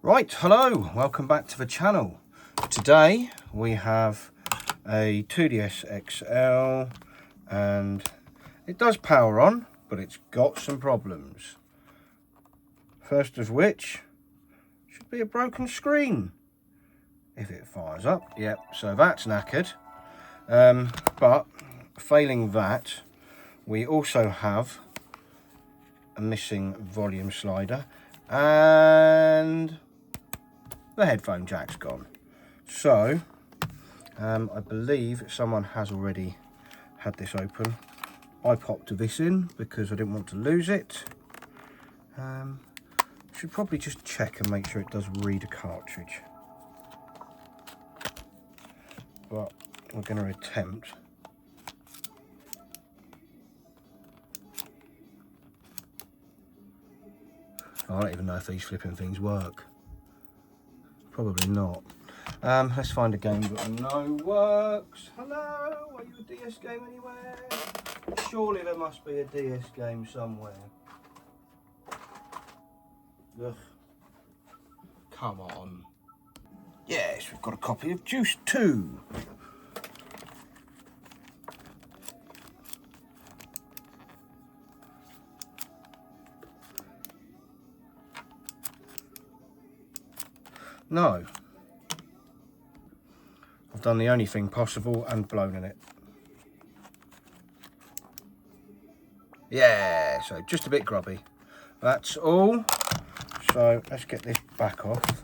Right, hello, welcome back to the channel. Today we have a 2DS XL and it does power on, but it's got some problems. First of which should be a broken screen. If it fires up, yep, so that's knackered. But failing that, we also have a missing volume slider and the headphone jack's gone. So I believe someone has already had this open. I popped this in because I didn't want to lose it. Should probably just check and make sure it does read a cartridge, but we're going to attempt. I don't even know if these flipping things work. Probably not. Let's find a game that I know works. Hello, are you a DS game anywhere? Surely there must be a DS game somewhere. Ugh. Come on. Yes, we've got a copy of Juice 2. No. I've done the only thing possible and blown in it. Yeah, so just a bit grubby. That's all. So let's get this back off.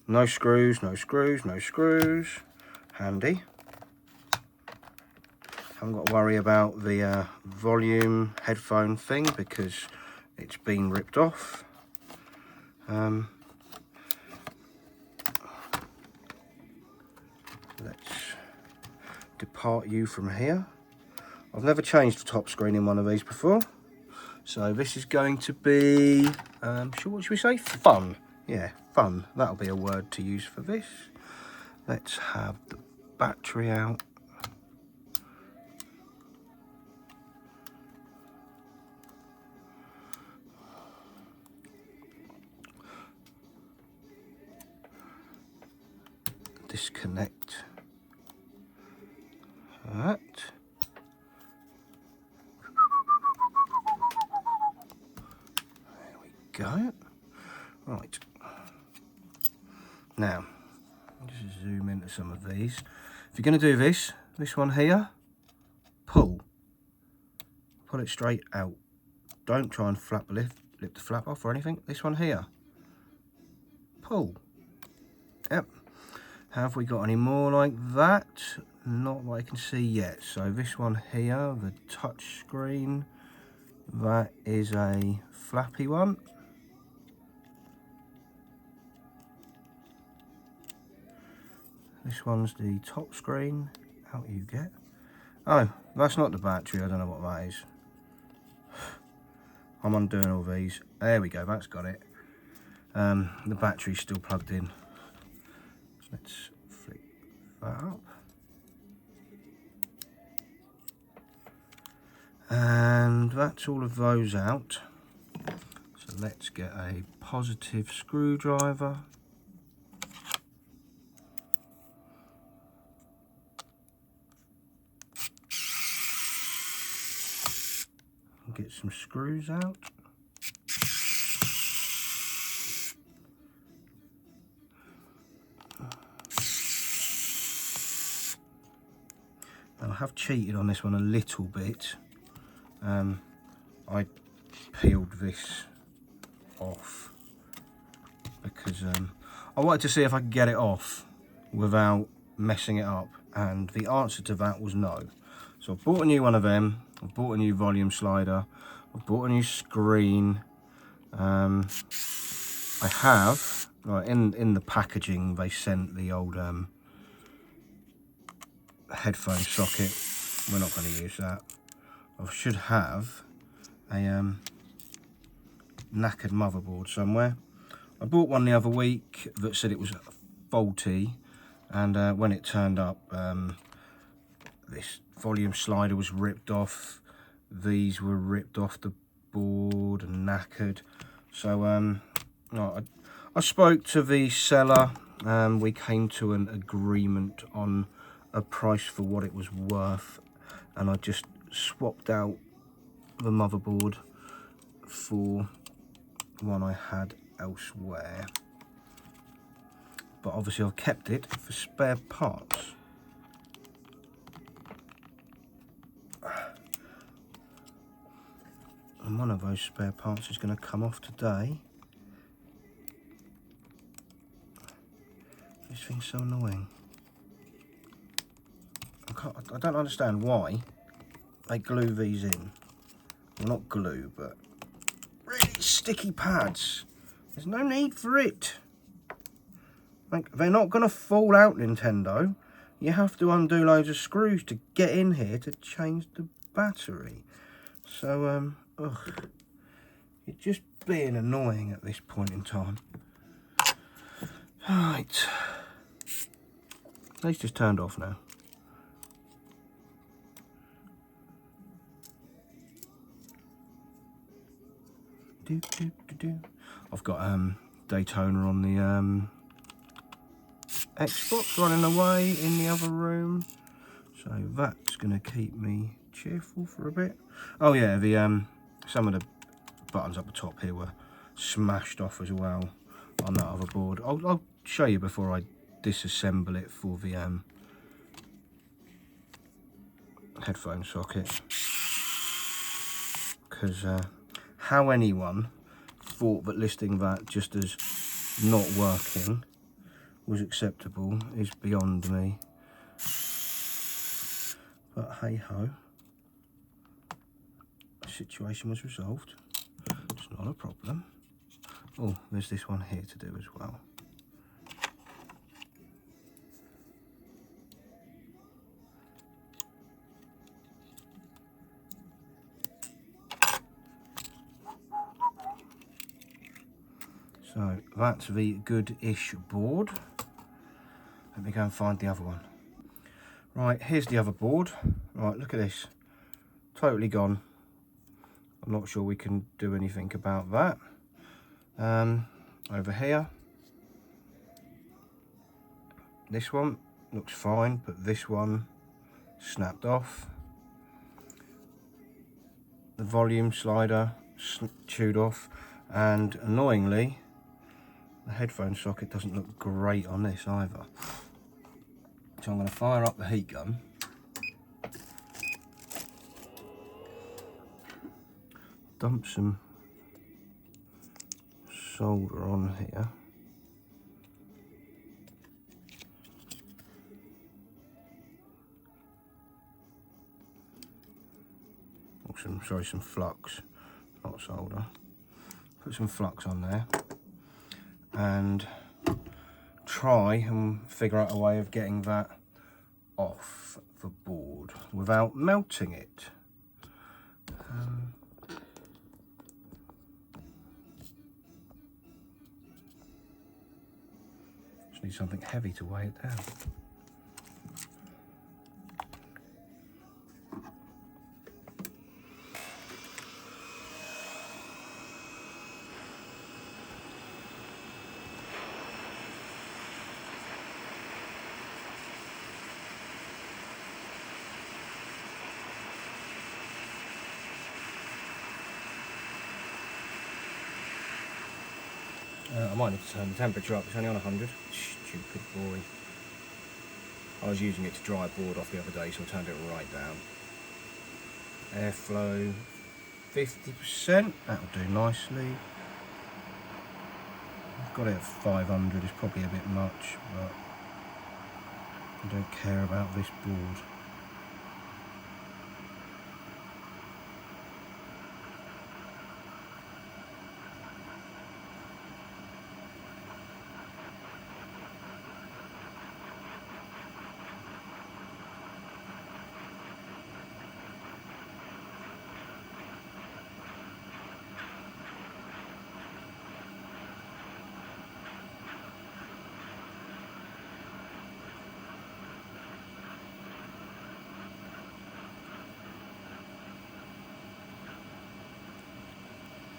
No screws, no screws, no screws. Handy. Haven't got to worry about the volume headphone thing because it's been ripped off. Let's depart you from here. I've never changed the top screen in one of these before, so this is going to be what should we say, fun. Yeah, fun, that'll be a word to use for this. Let's have the battery out. Disconnect that. There we go. Right. Now, just zoom into some of these. If you're going to do this one here, pull it straight out. Don't try and lift the flap off or anything. This one here, pull. Yep. Have we got any more like that? Not that I can see yet. So this one here, the touch screen, that is a flappy one. This one's the top screen. Out you get. Oh, that's not the battery. I don't know what that is. I'm undoing all these. There we go, that's got it. The battery's still plugged in. Let's flick that up. And that's all of those out. So let's get a positive screwdriver. And get some screws out. I have cheated on this one a little bit. I peeled this off because I wanted to see if I could get it off without messing it up, and the answer to that was no. So I bought a new one of them, I bought a new volume slider, I bought a new screen. I have, right, in the packaging they sent the old headphone socket. We're not going to use that. I should have a knackered motherboard somewhere. I bought one the other week that said it was faulty, and when it turned up, this volume slider was ripped off. These were ripped off the bored and knackered. So I spoke to the seller. We came to an agreement on a price for what it was worth, and I just swapped out the motherboard for one I had elsewhere. But obviously I've kept it for spare parts. And one of those spare parts is going to come off today. This thing's so annoying. I don't understand why they glue these in. Well, not glue, but really sticky pads. There's no need for it. Like, they're not going to fall out, Nintendo. You have to undo loads of screws to get in here to change the battery. So, ugh. It's just being annoying at this point in time. Right. They've just turned off now. I've got Daytona on the Xbox running away in the other room, so that's gonna keep me cheerful for a bit. Oh yeah, the some of the buttons up the top here were smashed off as well on that other board. I'll show you before I disassemble it for the headphone socket, because how anyone thought that listing that just as not working was acceptable is beyond me. But hey ho, the situation was resolved. It's not a problem. Oh, there's this one here to do as well. So that's the good-ish board. Let me go and find the other one. Right, here's the other board. Right, look at this. Totally gone. I'm not sure we can do anything about that. Over here, this one looks fine, but this one snapped off. The volume slider chewed off, and annoyingly, the headphone socket doesn't look great on this either. So I'm going to fire up the heat gun. Dump some solder on here. Or some flux, not solder. Put some flux on there and try and figure out a way of getting that off the board without melting it. Just need something heavy to weigh it down. I might need to turn the temperature up, it's only on 100. Stupid boy. I was using it to dry a board off the other day, so I turned it right down. Airflow 50%, that'll do nicely. I've got it at 500, it's probably a bit much, but I don't care about this board.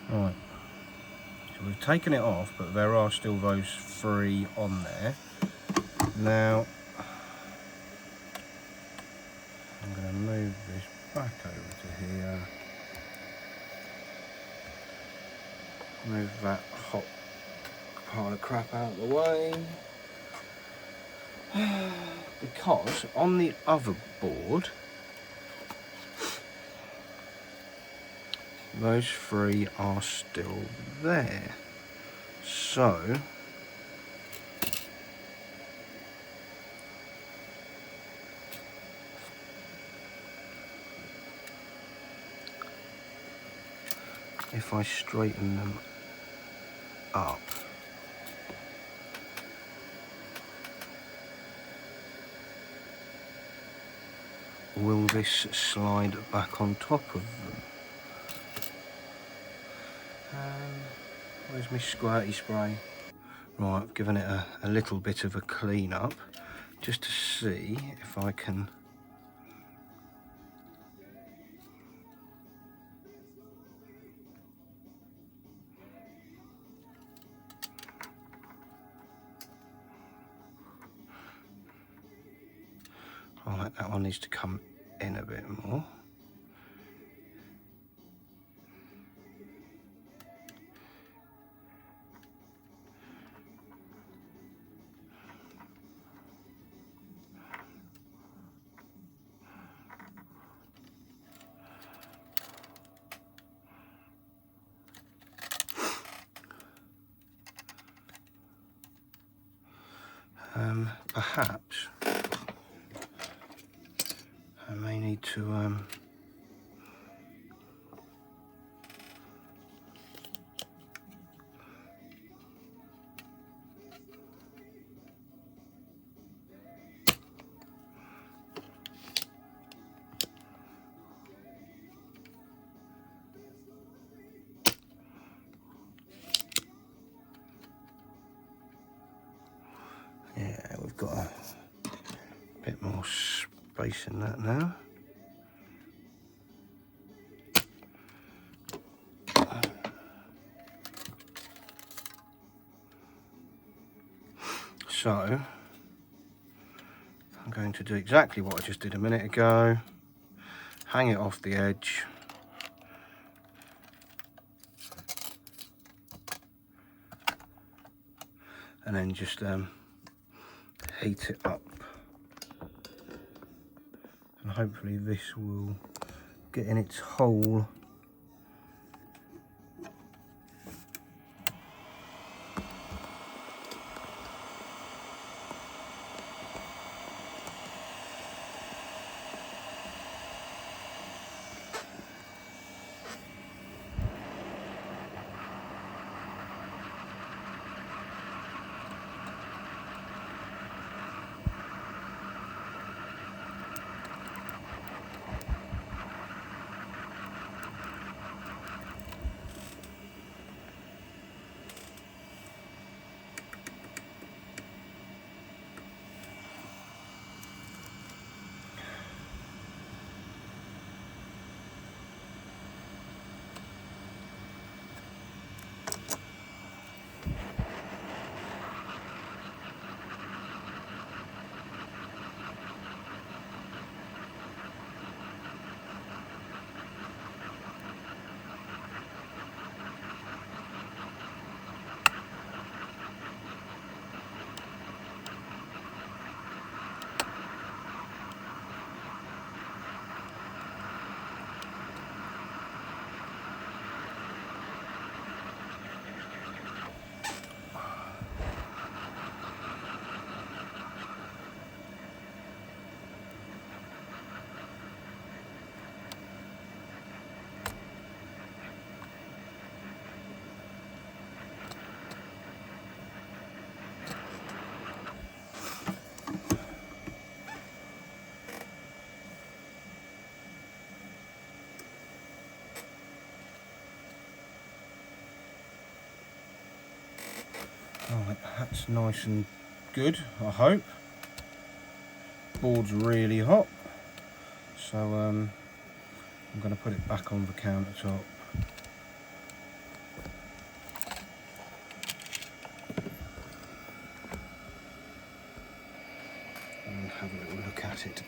Right, so we've taken it off, but there are still those 3 on there. Now I'm going to move this back over to here, move that hot pile of crap out of the way, because on the other board those 3 are still there. So if I straighten them up, will this slide back on top of them? Where's my squirty spray? Right, I've given it a little bit of a clean up just to see if I can that one needs to come in a bit more. Perhaps I may need to yeah, we've got a bit more space in that now. So I'm going to do exactly what I just did a minute ago, hang it off the edge, and then just heat it up, and hopefully this will get in its hole. Right, that's nice and good, I hope. Board's really hot, so I'm going to put it back on the countertop. started.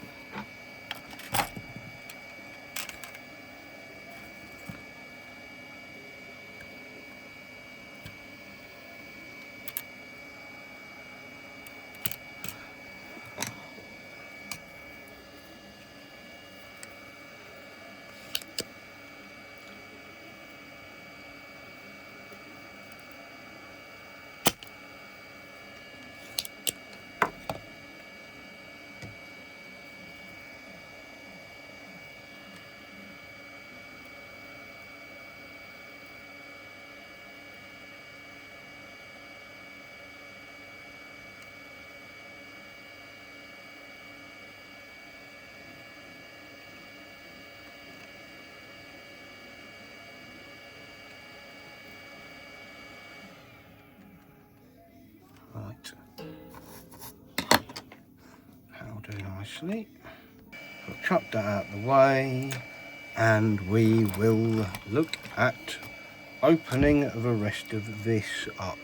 Right, that'll do nicely. We'll chuck that out of the way, and we will look at opening the rest of this up,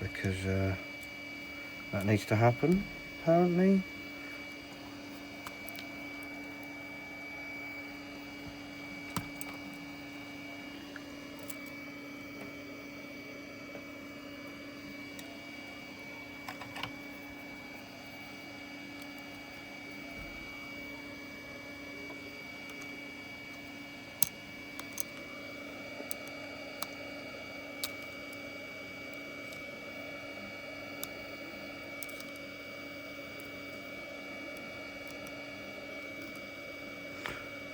because that needs to happen apparently.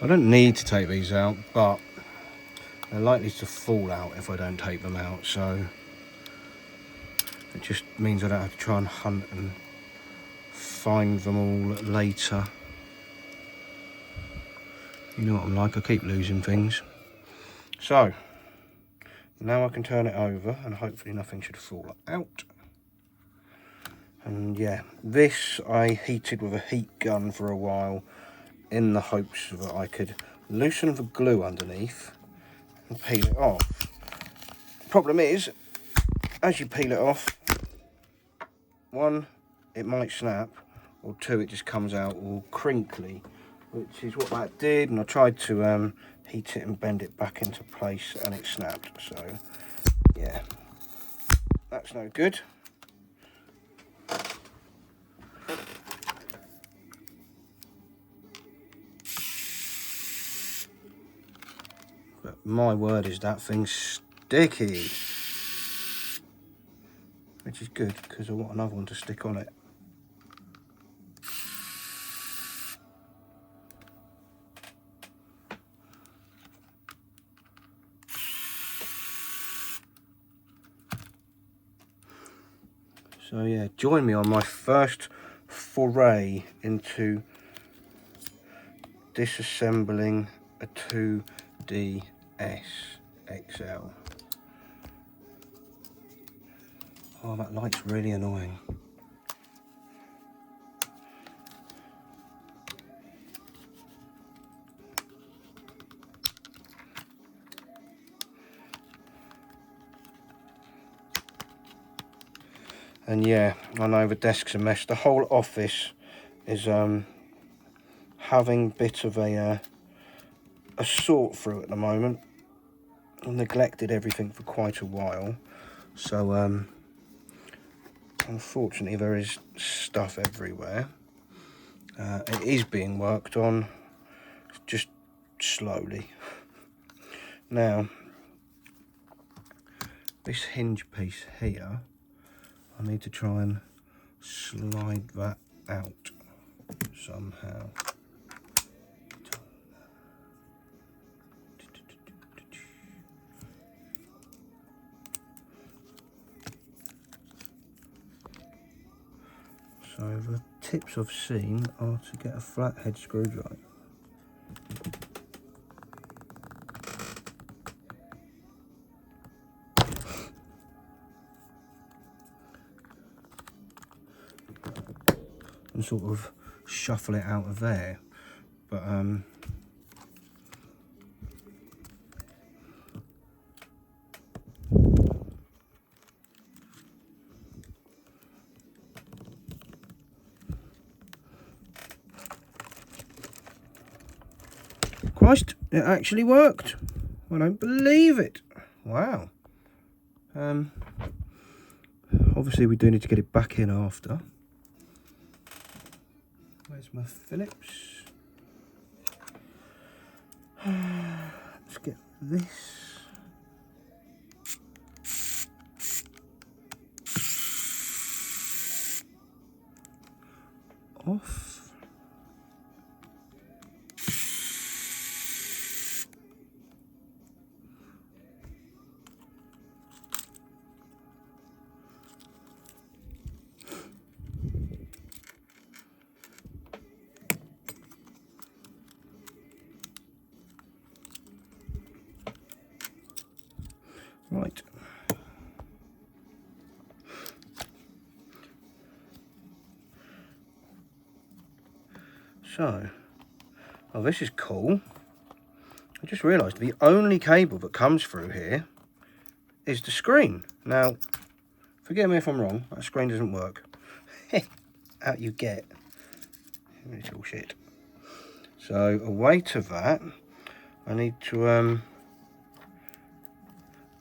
I don't need to take these out, but they're likely to fall out if I don't take them out, so it just means I don't have to try and hunt and find them all later. You know what I'm like, I keep losing things. So, now I can turn it over and hopefully nothing should fall out. And yeah, this I heated with a heat gun for a while in the hopes that I could loosen the glue underneath and peel it off. Problem is, as you peel it off, one, it might snap, or two, it just comes out all crinkly, which is what that did, and I tried to heat it and bend it back into place and it snapped. So yeah, that's no good. But my word, is that thing sticky, which is good because I want another one to stick on it. So yeah, join me on my first foray into disassembling a 2DS XL. Oh, that light's really annoying. And yeah, I know the desk's a mess. The whole office is having a bit of a sort through at the moment. I've neglected everything for quite a while, so unfortunately there is stuff everywhere. It is being worked on, just slowly. Now, this hinge piece here, I need to try and slide that out somehow. So the tips I've seen are to get a flathead screwdriver. And sort of shuffle it out of there, but It actually worked. I don't believe it. Wow. Obviously we do need to get it back in after. Where's my Phillips? Let's get this. Off. Right. So, oh, this is cool. I just realised the only cable that comes through here is the screen. Now, forgive me if I'm wrong, that screen doesn't work. Out you get. It's all shit. So, away to that, I need to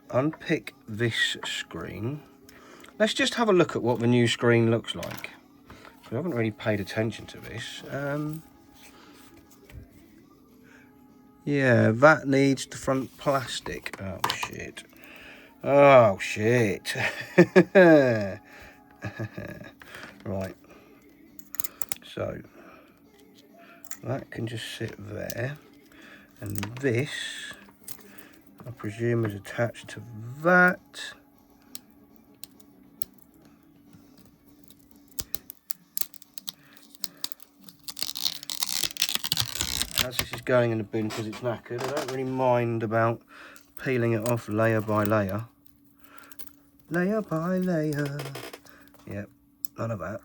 unpick this screen. Let's just have a look at what the new screen looks like. I haven't really paid attention to this. Yeah, that needs the front plastic. Oh shit. Oh shit. Right. So that can just sit there. And this, I presume, is attached to that. As this is going in the bin because it's knackered, I don't really mind about peeling it off layer by layer. Layer by layer. Yep, none of that.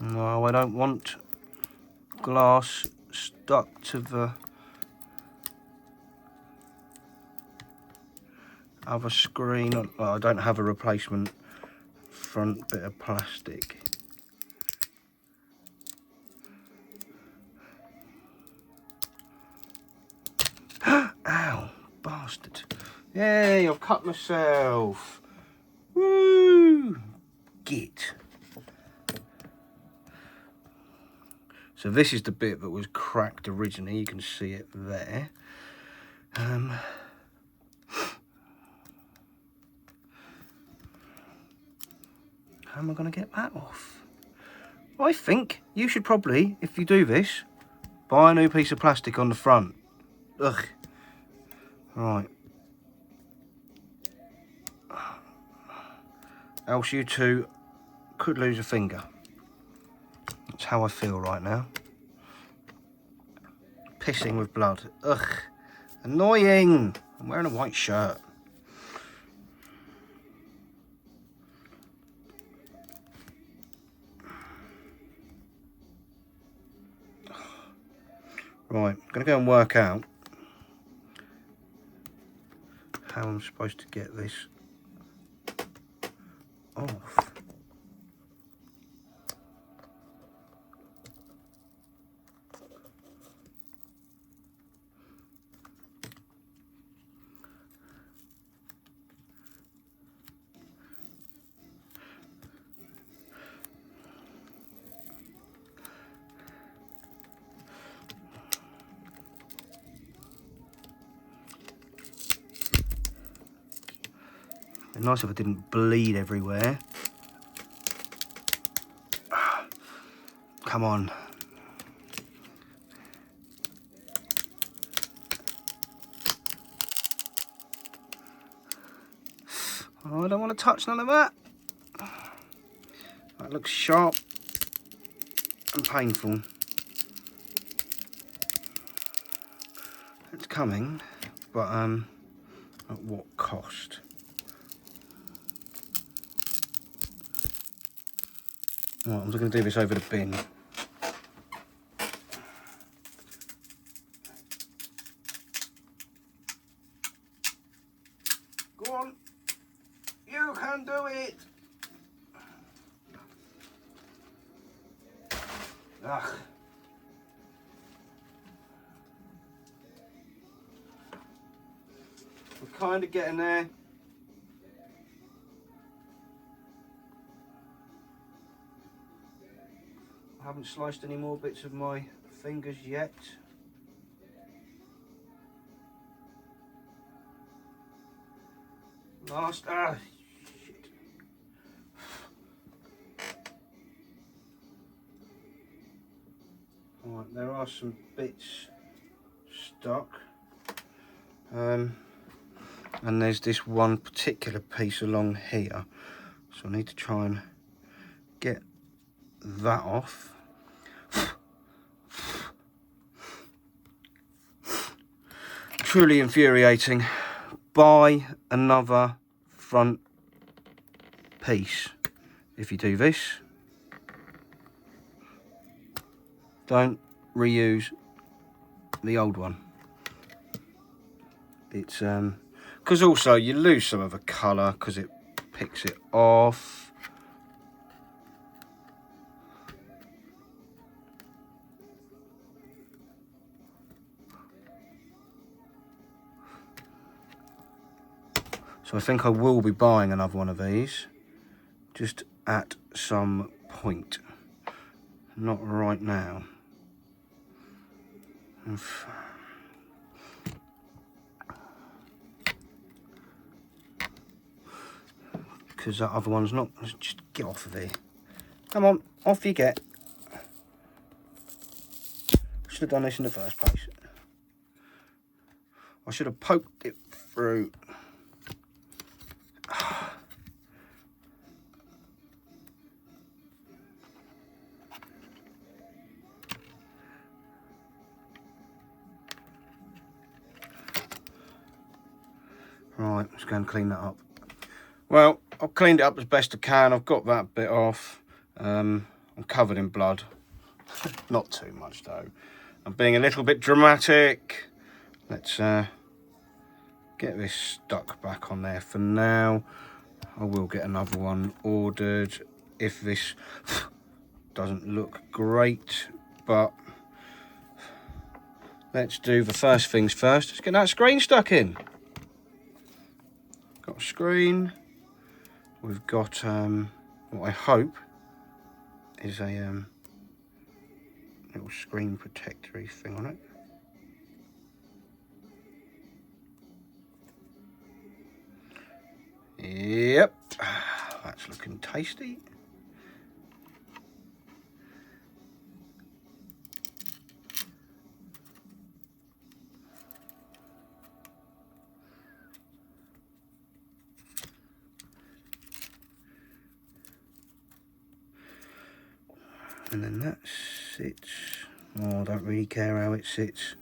No, I don't want glass stuck to the other screen. Well, I don't have a replacement front bit of plastic. Ow, bastard. Yay, I've cut myself. Woo! Git. So this is the bit that was cracked originally. You can see it there. How am I going to get that off? I think you should probably, if you do this, buy a new piece of plastic on the front. Ugh. Right. Else you two could lose a finger. That's how I feel right now. Pissing with blood. Ugh. Annoying. I'm wearing a white shirt. Right, I'm going to go and work out how I'm supposed to get this off. It'd be nice if it didn't bleed everywhere. Come on. Oh, I don't want to touch none of that. That looks sharp and painful. It's coming, but at what cost? Right, I'm just going to do this over the bin. Go on. You can do it. Ugh. We're kind of getting there. I haven't sliced any more bits of my fingers yet. Shit. Alright, there are some bits stuck. And there's this one particular piece along here. So I need to try and get that off. Truly infuriating. Buy another front piece if you do this. Don't reuse the old one. It's because also you lose some of the colour because it picks it off. So I think I will be buying another one of these, just at some point. Not right now. Because that other one's not. Just get off of here. Come on, off you get. Should have done this in the first place. I should have poked it through. Right, let's go and clean that up. Well, I've cleaned it up as best I can. I've got that bit off. I'm covered in blood. Not too much though. I'm being a little bit dramatic. Let's get this stuck back on there for now. I will get another one ordered if this doesn't look great, but let's do the first things first. Let's get that screen stuck in. Got a screen. We've got what I hope is a little screen protectory thing on it. Yep, that's looking tasty. And then that sits. Oh, I don't really care how it sits.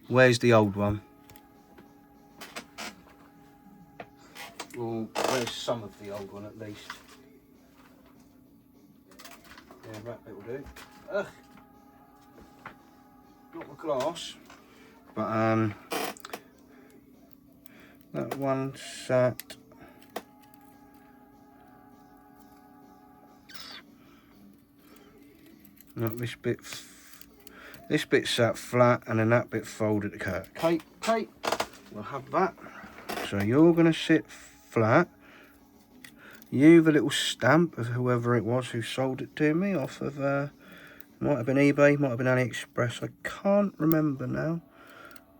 Where's the old one? Well, where's some of the old one at least? Yeah, that bit will do. Ugh. Got the glass. But that one sat. Look, this bit sat flat, and then that bit folded. Okay, we'll have that. So you're gonna sit flat. You, the little stamp of whoever it was who sold it to me off of, might have been eBay, might have been AliExpress. I can't remember now,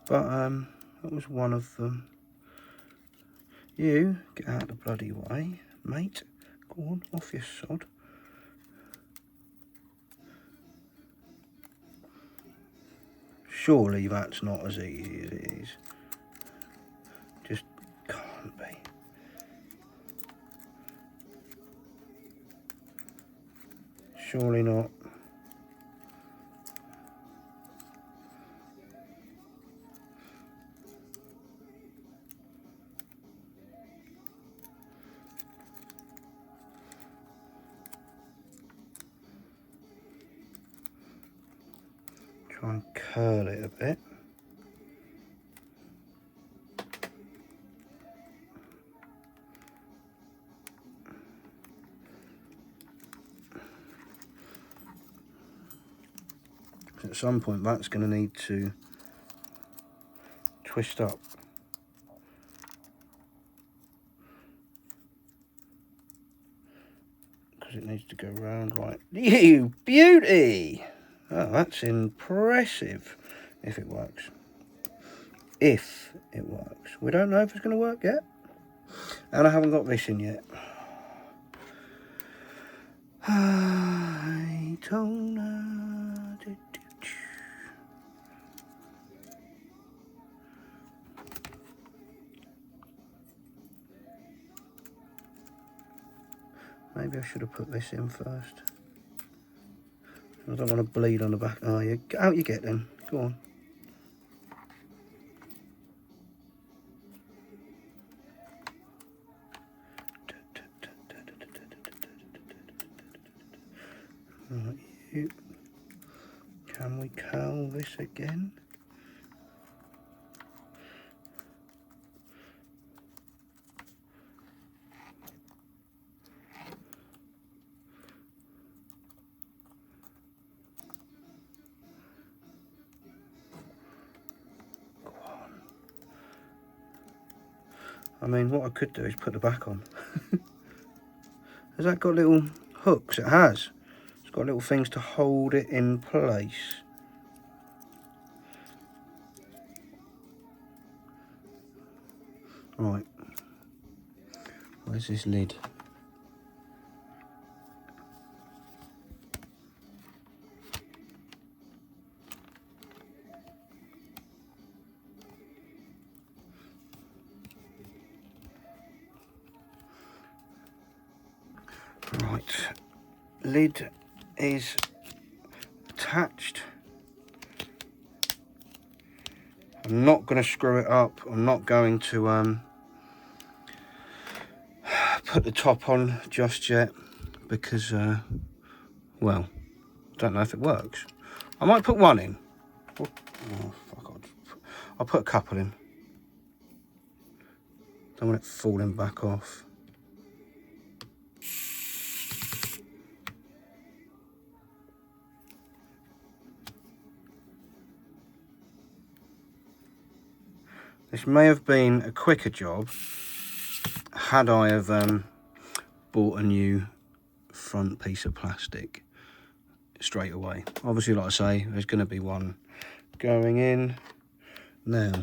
but that was one of them. You get out of the bloody way, mate. Go on, off your sod. Surely that's not as easy as it is. Just can't be. Surely not. Try and curl it a bit. At some point that's going to need to twist up. Because it needs to go round like, you beauty! Oh, that's impressive. If it works. If it works. We don't know if it's going to work yet. And I haven't got this in yet. I don't know. Maybe I should have put this in first. I don't want to bleed on the back. Oh, yeah. Out you get then. Go on. Right, you. Can we curl this again? I mean, what I could do is put the back on. Has that got little hooks? It has. It's got little things to hold it in place. Right. Where's this lid? Right, lid is attached. I'm not going to screw it up. I'm not going to put the top on just yet because, well, I don't know if it works. I might put one in. Oh, fuck off. I'll put a couple in. Don't want it falling back off. This may have been a quicker job had I have bought a new front piece of plastic straight away. Obviously, like I say, there's going to be one going in. Now,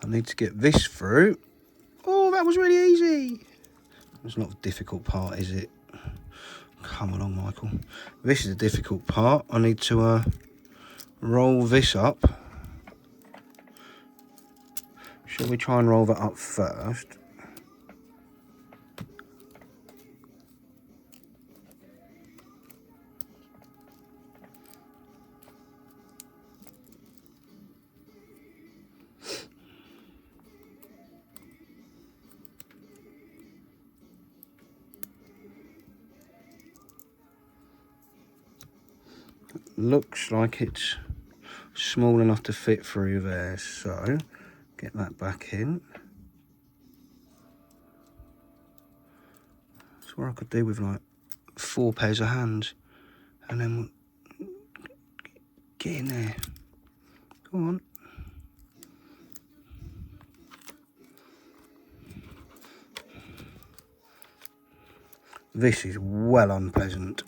I need to get this through. Oh, that was really easy. It's not the difficult part, is it? Come along, Michael. This is the difficult part. I need to roll this up. Shall we try and roll that up first? Looks like it's small enough to fit through there, so get that back in. That's what I could do with like 4 pairs of hands, and then get in there. Go on. This is well unpleasant.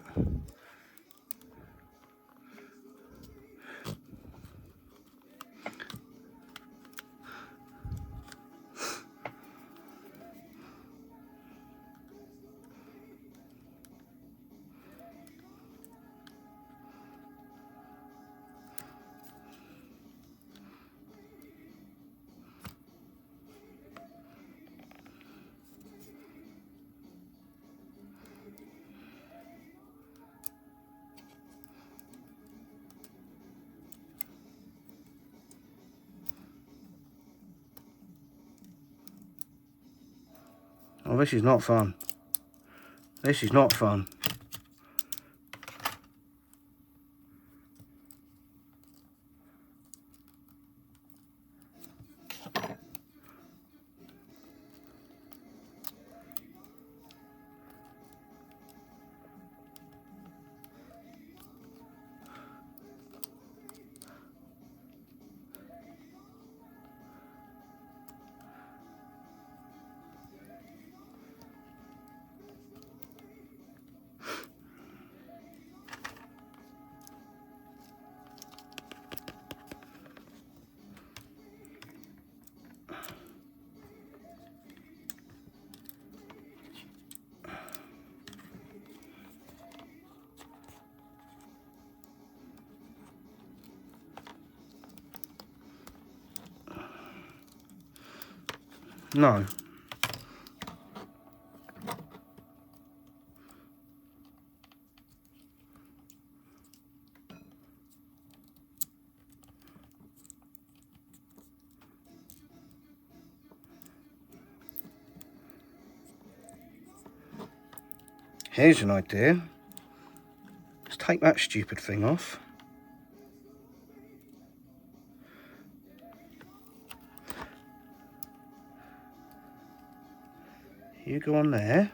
Oh, this is not fun. This is not fun. No. Here's an idea. Let's take that stupid thing off. You go on there.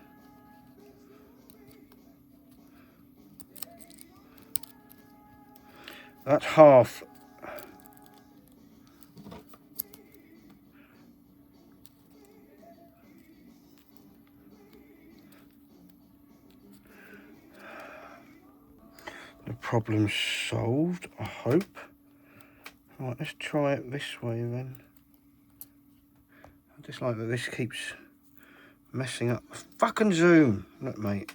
That's half. The problem's solved, I hope. Right, let's try it this way then. I just like that this keeps messing up. Fucking zoom! Look, mate.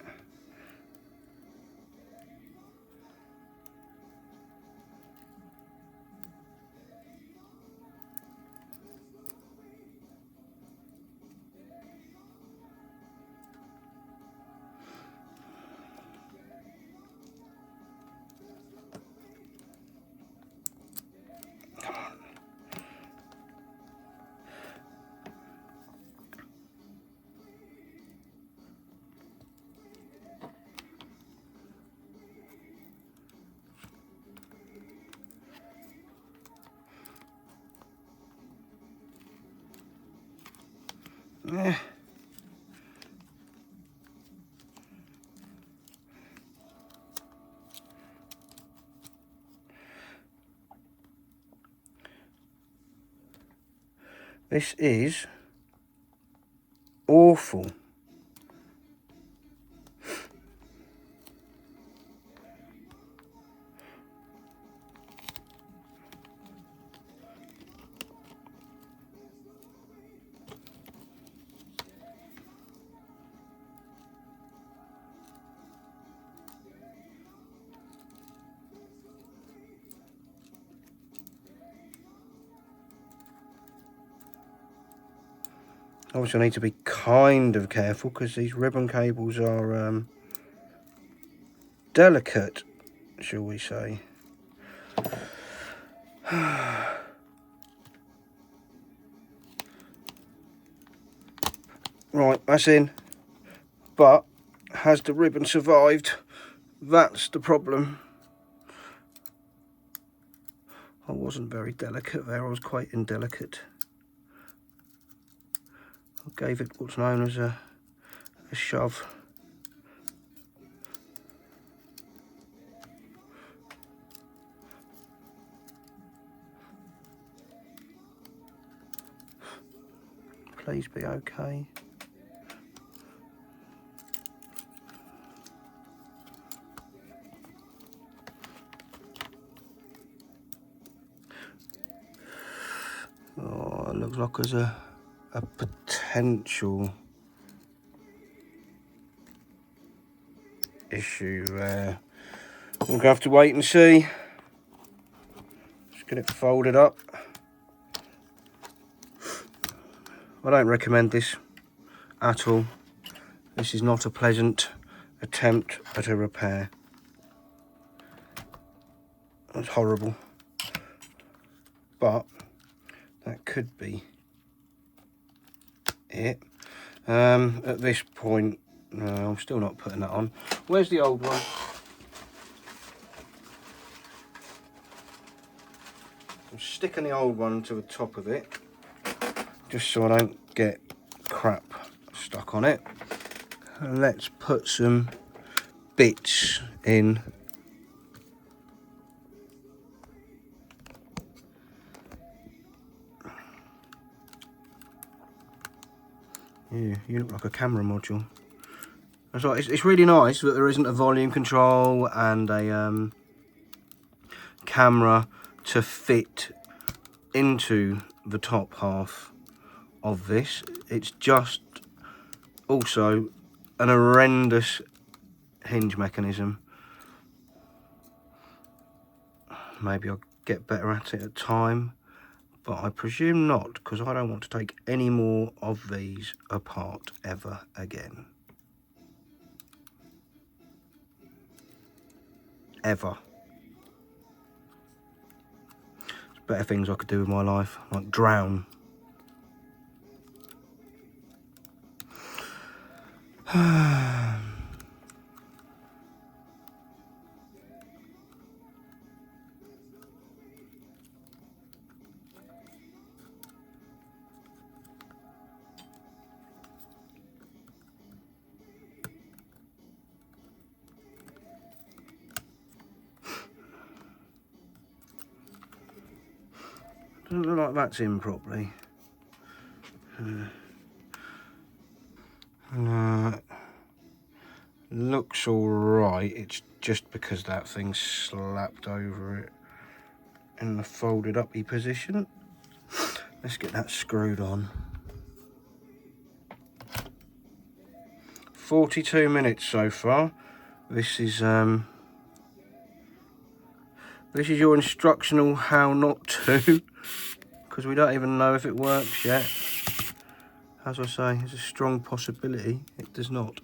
Yeah. This is awful. Obviously I need to be kind of careful because these ribbon cables are delicate, shall we say. Right, that's in. But has the ribbon survived? That's the problem. I wasn't very delicate there, I was quite indelicate. I gave it what's known as a shove. Please be okay. Oh, it looks like there's a potential issue there. We're going to have to wait and see. Just get it folded up. I don't recommend this at all. This is not a pleasant attempt at a repair. It's horrible. But that could be it. At this point, no, I'm still not putting that on. Where's the old one? I'm sticking the old one to the top of it, just so I don't get crap stuck on it. And let's put some bits in. Yeah, you look like a camera module. That's right. It's really nice that there isn't a volume control and a camera to fit into the top half of this. It's just also an horrendous hinge mechanism. Maybe I'll get better at it at time, but I presume not, because I don't want to take any more of these apart ever again. Ever. There's better things I could do with my life, like drown. Doesn't look like that's in properly. Looks alright, it's just because that thing slapped over it in the folded uppy position. Let's get that screwed on. 42 minutes so far. This is your instructional how not to, because we don't even know if it works yet. As I say, there's a strong possibility it does not.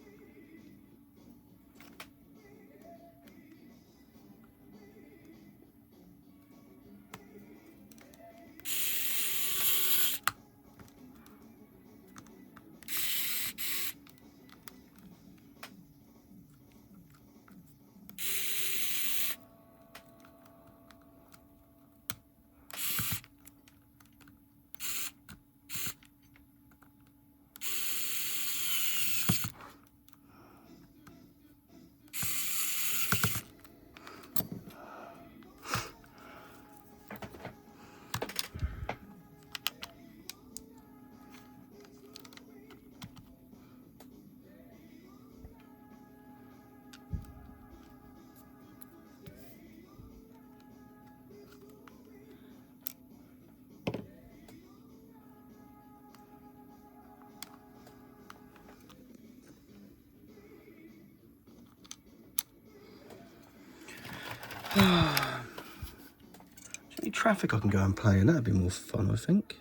Any traffic I can go and play in, that'd be more fun, I think.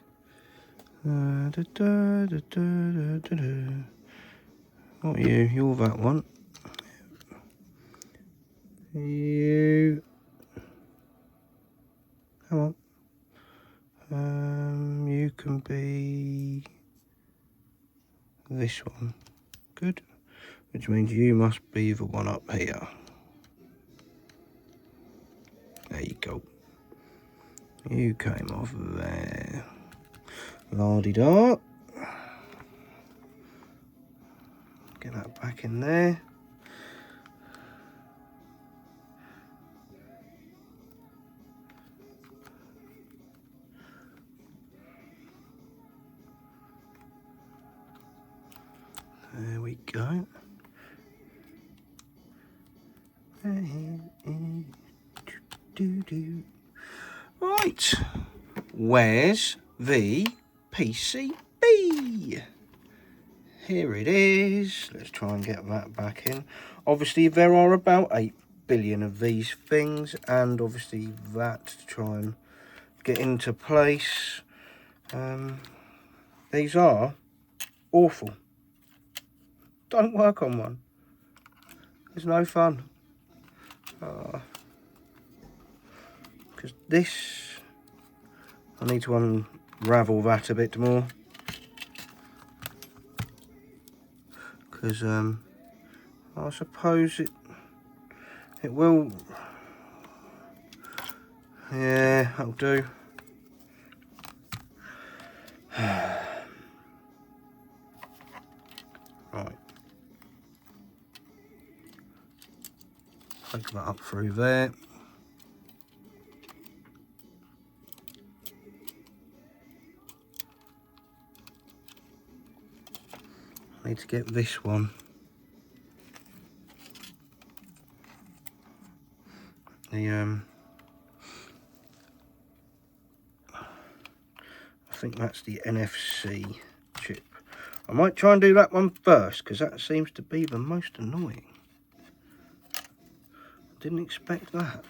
What are you? You're that one. You. Come on. You can be this one. Good. Which means you must be the one up here. There you go. You came off there. La-di-da. Get that back in there. There we go. Right, where's the PCB? Here it is. Let's try and get that back in. Obviously, there are about 8 billion of these things, and obviously that to try and get into place. These are awful. Don't work on one. It's no fun. Because this, I need to unravel that a bit more. Because I suppose it will. Yeah, that'll do. Right. Take that up through there. I need to get this one. I think that's the NFC chip. I might try and do that one first, because that seems to be the most annoying. Didn't expect that.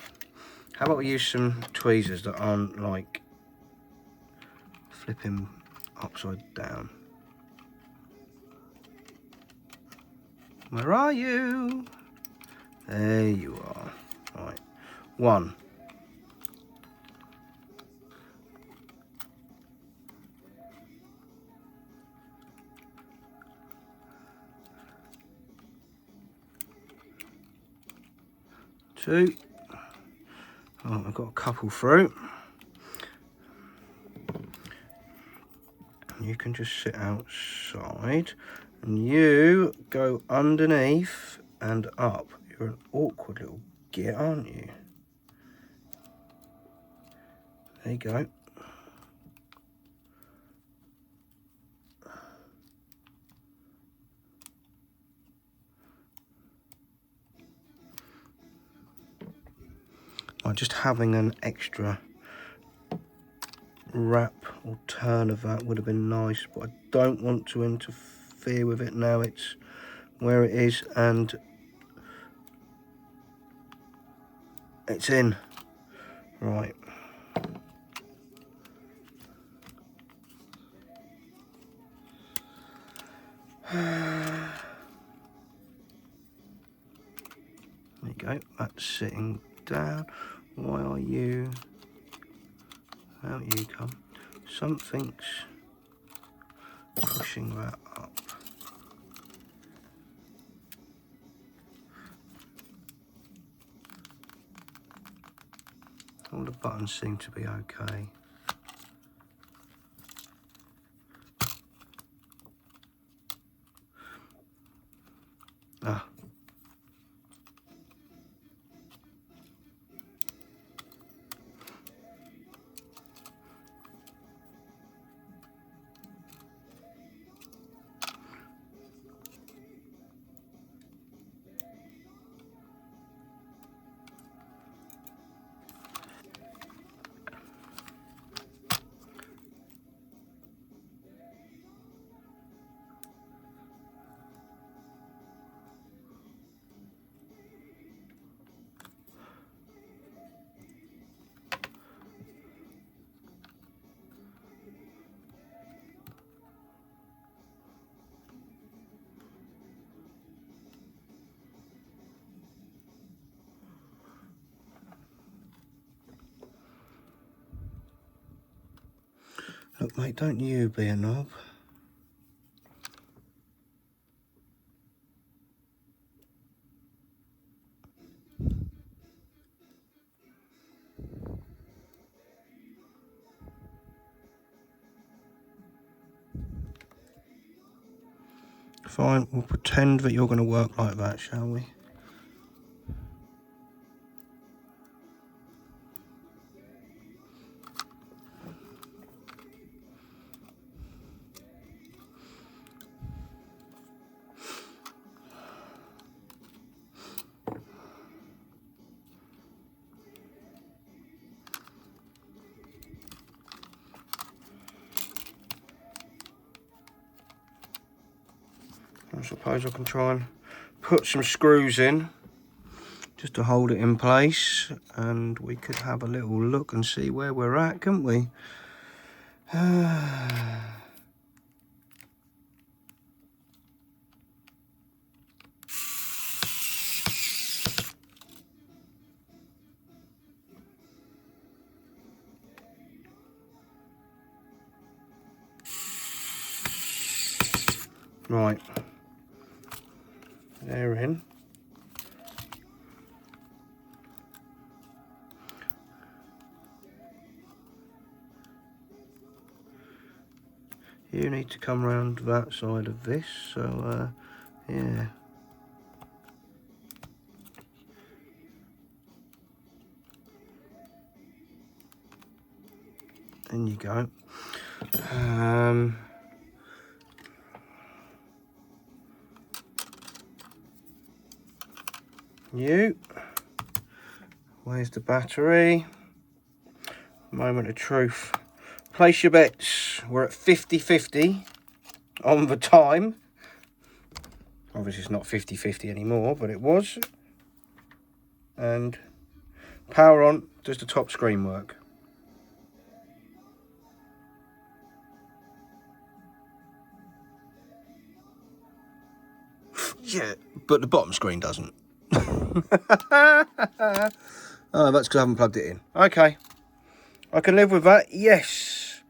How about we use some tweezers that aren't like flip him upside down. Where are you? There you are. Right, 1. 2. Oh, I've got a couple through. You can just sit outside and you go underneath and up. You're an awkward little git, aren't you? There you go. Just having an extra wrap or turn of that would have been nice, but I don't want to interfere with it now. It's where it is and it's in. Right. There you go, that's sitting down. Why are you? Out you come. Something's pushing that up. All the buttons seem to be okay. Ah. Look, mate, don't you be a knob. Fine, we'll pretend that you're going to work like that, shall we? I suppose I can try and put some screws in just to hold it in place, and we could have a little look and see where we're at, couldn't we? Right, they're in. You need to come round that side of this, so yeah. In you go. Where's the battery? Moment of truth. Place your bets. We're at 50-50 on the time. Obviously it's not 50-50 anymore, but it was. And power on. Does the top screen work? Yeah, but the bottom screen doesn't. Oh, that's because I haven't plugged it in. Okay, I can live with that. Yes,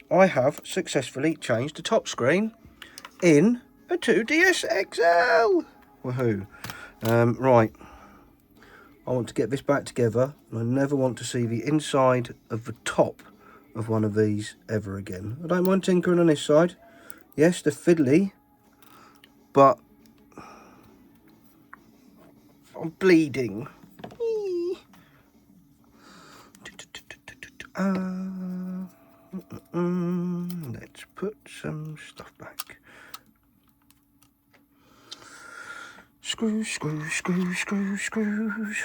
I have successfully changed the top screen in a 2DS XL. Woohoo. Right, I want to get this back together, and I never want to see the inside of the top of one of these ever again. I don't mind tinkering on this side. Yes, they're fiddly, but I'm bleeding. Let's put some stuff back. Screws, screws, screws, screws, screws.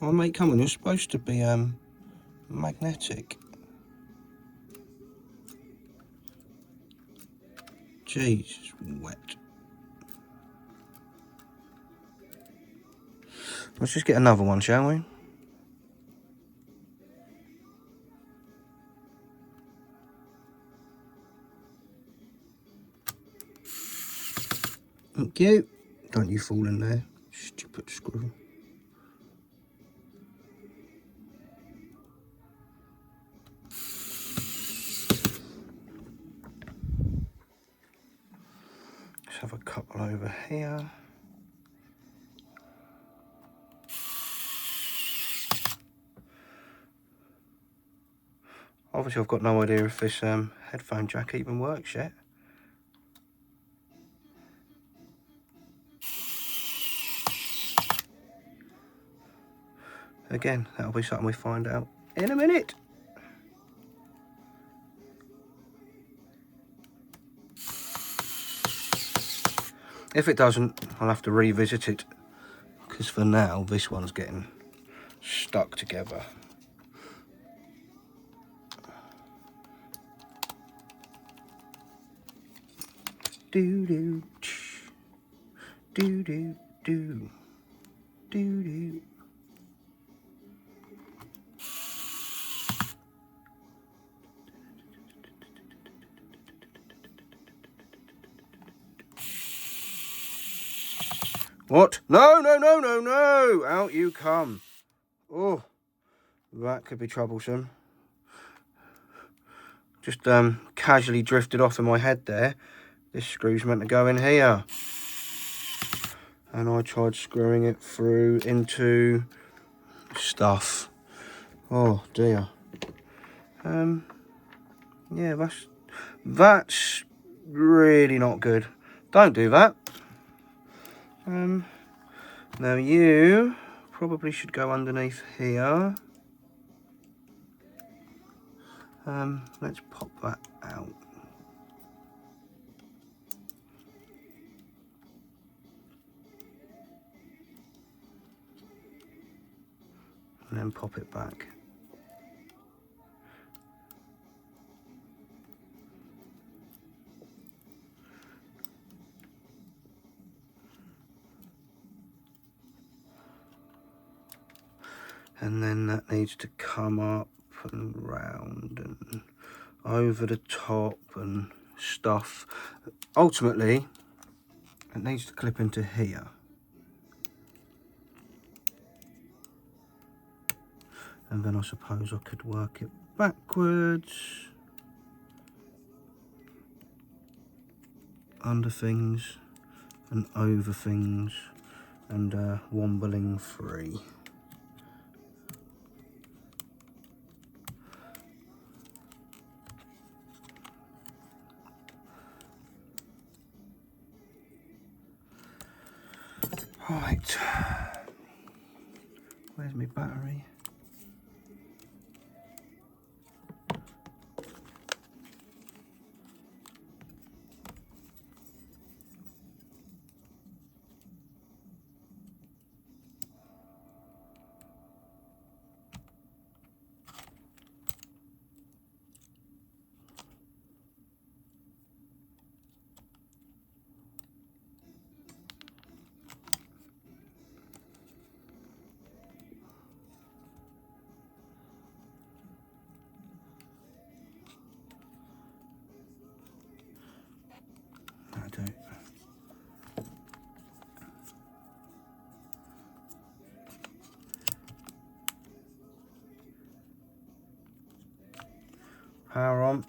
Oh mate, come on, you're supposed to be magnetic. Jeez, it's wet. Let's just get another one, shall we? Thank you. Don't you fall in there, stupid screw. Let's have a couple over here. Obviously I've got no idea if this headphone jack even works yet. Again, that'll be something we find out in a minute. If it doesn't, I'll have to revisit it, because for now this one's getting stuck together. Do do do do do do do. What? No, no, no, no, no! Out you come. Oh, that could be troublesome. Just casually drifted off in my head there. This screw's meant to go in here. And I tried screwing it through into stuff. Oh dear. Yeah, that's really not good. Don't do that. Now you probably should go underneath here. Let's pop that out. And then pop it back. And then that needs to come up and round and over the top and stuff. Ultimately, it needs to clip into here. And then I suppose I could work it backwards, under things and over things, and wombling free. Right, where's my battery? Power on.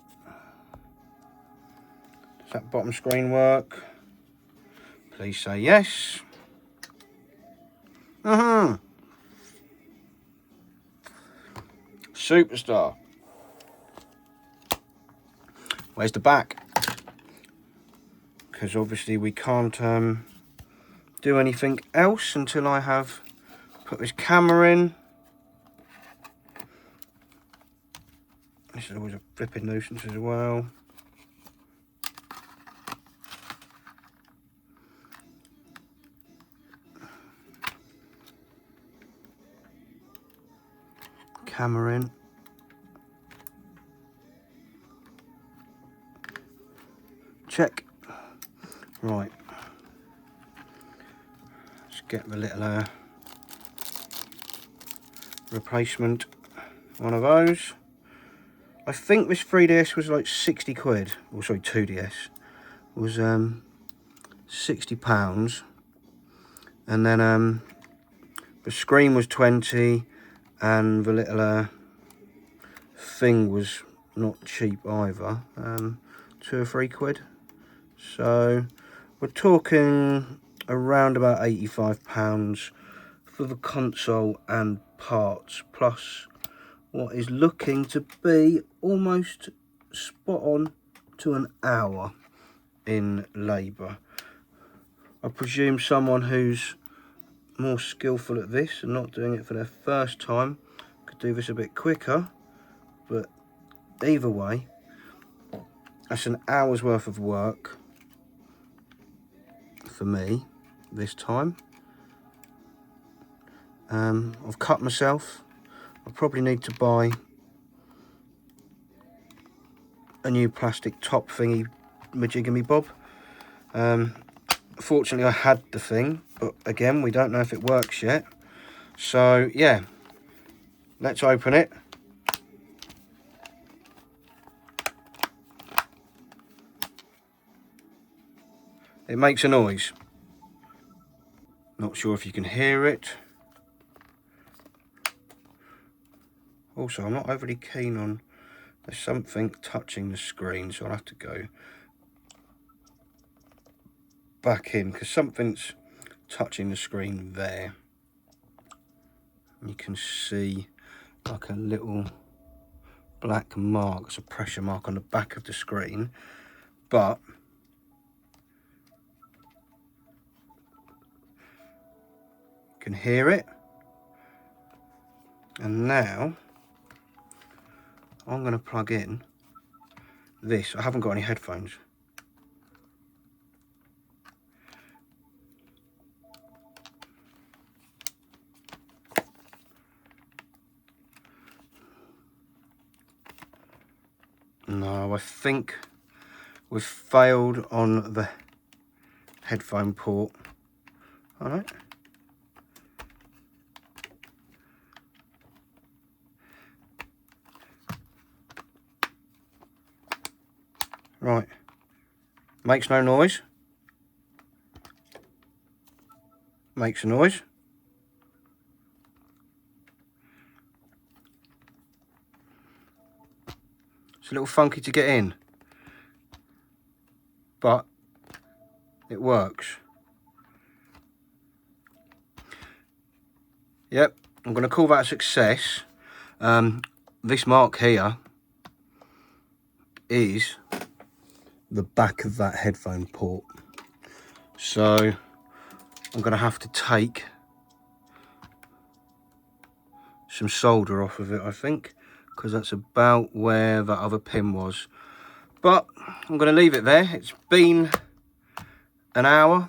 Does that bottom screen work? Please say yes. Superstar. Where's the back? Because obviously we can't do anything else until I have put this camera in. This is always a flipping nuisance as well. Camera in. Check. Right. Let's get the little replacement one of those. I think this 3DS was like 60 quid. Or sorry, 2DS was £60, and then the screen was 20, and the little thing was not cheap either, 2 or 3 quid. So we're talking around about £85 for the console and parts, plus what is looking to be almost spot on to an hour in labour. I presume someone who's more skillful at this and not doing it for their first time could do this a bit quicker, but either way, that's an hour's worth of work for me this time. I've cut myself. I probably need to buy a new plastic top thingy, majigamy bob. Fortunately I had the thing, but again we don't know if it works yet. So yeah, let's open it. It makes a noise. Not sure if you can hear it. Also, I'm not overly keen on, there's something touching the screen, so I'll have to go back in because something's touching the screen there. You can see like a little black mark, it's a pressure mark on the back of the screen, but you can hear it. And now I'm going to plug in this. I haven't got any headphones. No, I think we've failed on the headphone port. All right. Right. Makes no noise. Makes a noise. It's a little funky to get in, but it works. Yep, I'm going to call that a success. This mark here is the back of that headphone port. So I'm going to have to take some solder off of it, I think, because that's about where that other pin was. But I'm going to leave it there. It's been an hour.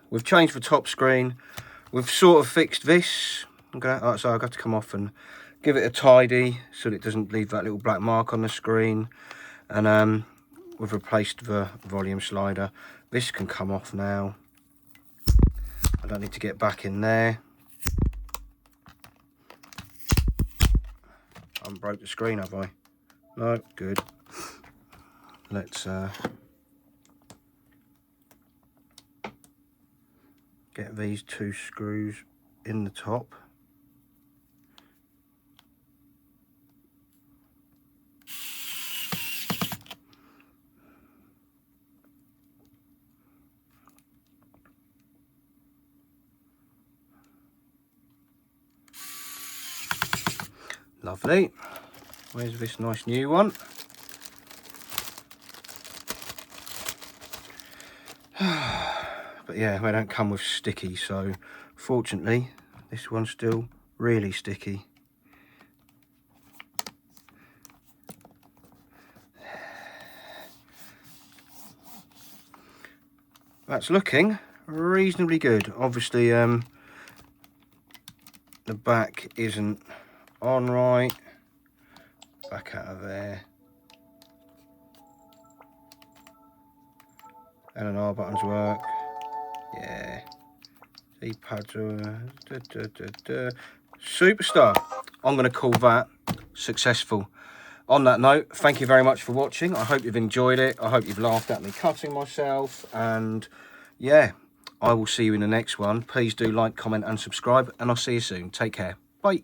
We've changed the top screen. We've sort of fixed this. So I've got to come off and give it a tidy so that it doesn't leave that little black mark on the screen. And we've replaced the volume slider. This can come off now. I don't need to get back in there. I haven't broke the screen, have I? No, good. Let's get these 2 screws in the top. Lovely. Where's this nice new one? But yeah, they don't come with sticky, so fortunately this one's still really sticky. That's looking reasonably good. Obviously the back isn't on right. Back out of there. L&R buttons work. Yeah. See, pads are superstar. I'm going to call that successful. On that note, thank you very much for watching. I hope you've enjoyed it. I hope you've laughed at me cutting myself. And yeah, I will see you in the next one. Please do like, comment and subscribe, and I'll see you soon. Take care. Bye.